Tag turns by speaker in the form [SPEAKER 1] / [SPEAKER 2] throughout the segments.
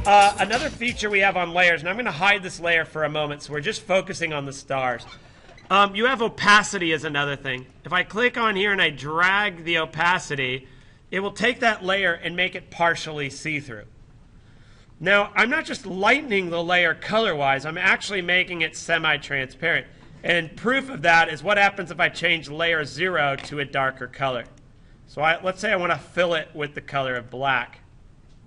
[SPEAKER 1] Another feature we have on layers, and I'm going to hide this layer for a moment, so we're just focusing on the stars. You have opacity as another thing. If I click on here and I drag the opacity, it will take that layer and make it partially see-through. Now, I'm not just lightening the layer color-wise, I'm actually making it semi-transparent. And proof of that is what happens if I change layer 0 to a darker color. So let's say I want to fill it with the color of black.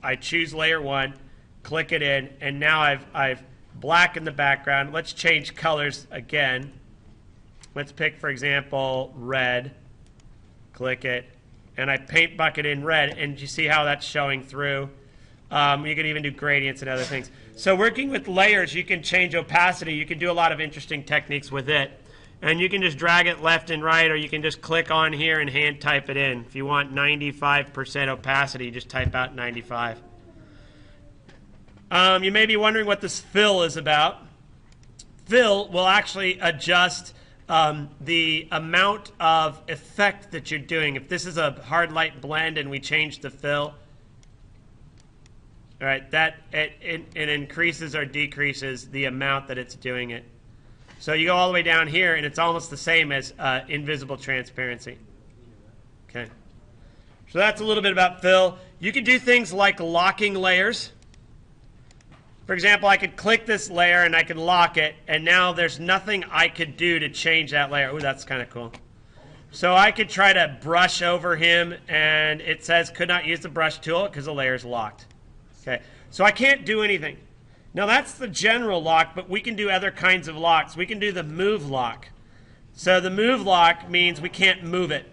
[SPEAKER 1] I choose layer 1, click it in, and now I've blackened the background. Let's change colors again. Let's pick, for example, red. Click it, and I paint bucket in red, and you see how that's showing through. You can even do gradients and other things. So working with layers, you can change opacity. You can do a lot of interesting techniques with it. And you can just drag it left and right, or you can just click on here and hand type it in. If you want 95% opacity, just type out 95. You may be wondering what this fill is about. Fill will actually adjust the amount of effect that you're doing. If this is a hard light blend and we change the fill, all right, that it increases or decreases the amount that it's doing it. So you go all the way down here, and it's almost the same as invisible transparency. Okay. So that's a little bit about fill. You can do things like locking layers. For example, I could click this layer, and I can lock it, and now there's nothing I could do to change that layer. Ooh, that's kind of cool. So I could try to brush over him, and it says could not use the brush tool because the layer is locked. Okay. So I can't do anything. Now that's the general lock, but we can do other kinds of locks. We can do the move lock. So the move lock means we can't move it.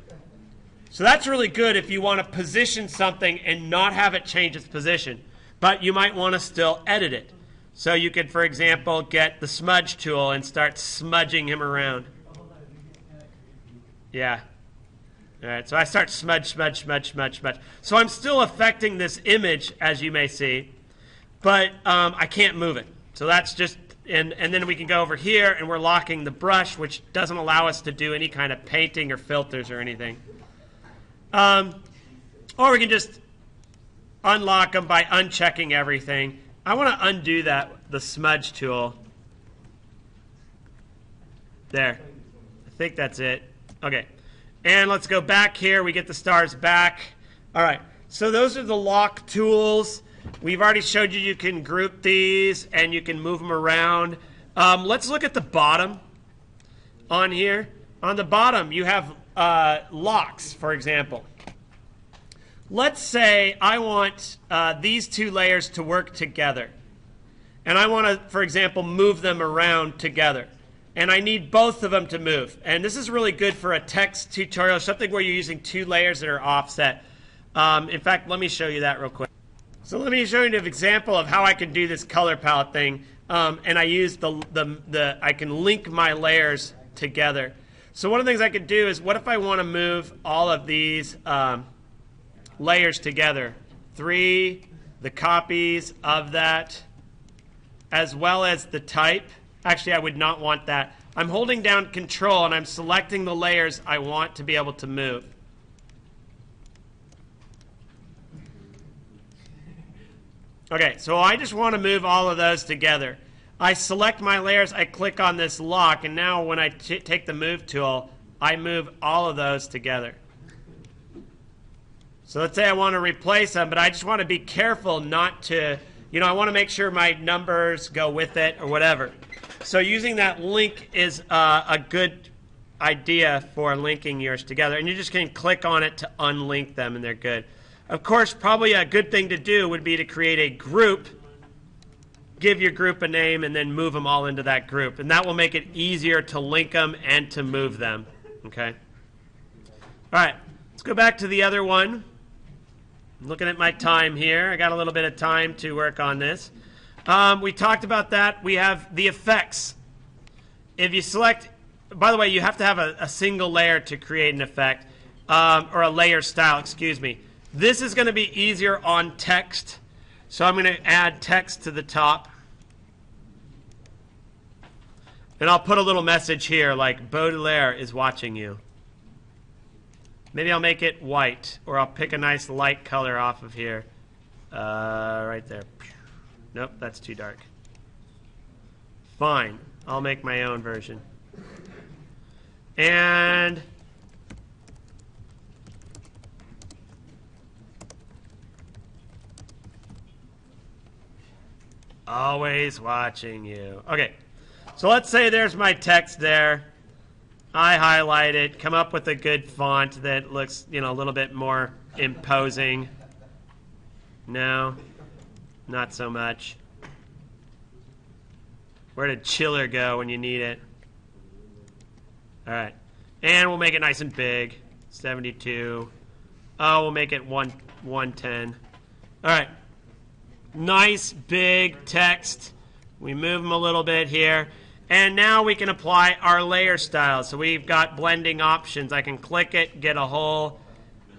[SPEAKER 1] So that's really good if you want to position something and not have it change its position. But you might want to still edit it. So you could, for example, get the smudge tool and start smudging him around. Yeah. All right, so I start smudge. So I'm still affecting this image, as you may see. But I can't move it. So that's just, and then we can go over here, and we're locking the brush, which doesn't allow us to do any kind of painting or filters or anything. Or we can just unlock them by unchecking everything. I want to undo that, the smudge tool. There. I think that's it. Okay. And let's go back here. We get the stars back. All right. So those are the lock tools. We've already showed you you can group these and you can move them around. Let's look at the bottom on here. On the bottom, you have locks, for example. Let's say I want these two layers to work together. And I want to, for example, move them around together. And I need both of them to move. And this is really good for a text tutorial, something where you're using two layers that are offset. In fact, let me show you that real quick. So let me show you an example of how I can do this color palette thing. And I use I can link my layers together. So one of the things I could do is, what if I want to move all of these layers together? 3, the copies of that, as well as the type. Actually, I would not want that. I'm holding down Control, and I'm selecting the layers I want to be able to move. Okay, so I just want to move all of those together. I select my layers, I click on this lock, and now when I take the move tool, I move all of those together. So let's say I want to replace them, but I just want to be careful not to, I want to make sure my numbers go with it or whatever. So using that link is a good idea for linking yours together. And you just can click on it to unlink them, and they're good. Of course, probably a good thing to do would be to create a group, give your group a name, and then move them all into that group. And that will make it easier to link them and to move them. Okay? All right, let's go back to the other one. I'm looking at my time here. I got a little bit of time to work on this. We talked about that. We have the effects. If you select, by the way, you have to have a single layer to create an effect, or a layer style, excuse me. This is going to be easier on text. So I'm going to add text to the top. And I'll put a little message here like Baudelaire is watching you. Maybe I'll make it white, or I'll pick a nice light color off of here. Right there. Nope, that's too dark. Fine. I'll make my own version. And always watching you. Okay, so let's say there's my text there. I highlight it, come up with a good font that looks, a little bit more imposing. No, not so much. Where did chiller go when you need it? All right, and we'll make it nice and big, 72. Oh, we'll make it 110. All right, nice big text. We move them a little bit here. And now we can apply our layer style. So we've got blending options. I can click it, get a whole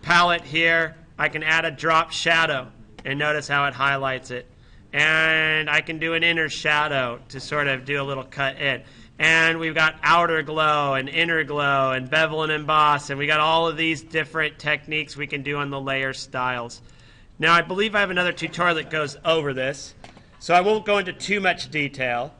[SPEAKER 1] palette here. I can add a drop shadow, and notice how it highlights it. And I can do an inner shadow to sort of do a little cut in. And we've got outer glow and inner glow and bevel and emboss. And we got all of these different techniques we can do on the layer styles. Now, I believe I have another tutorial that goes over this. So I won't go into too much detail.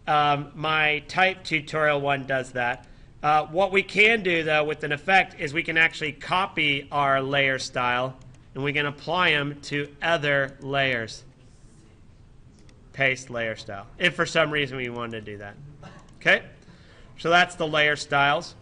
[SPEAKER 1] My type tutorial one does that. What we can do, though, with an effect is we can actually copy our layer style, and we can apply them to other layers. Paste layer style, if for some reason we wanted to do that. Okay? So that's the layer styles.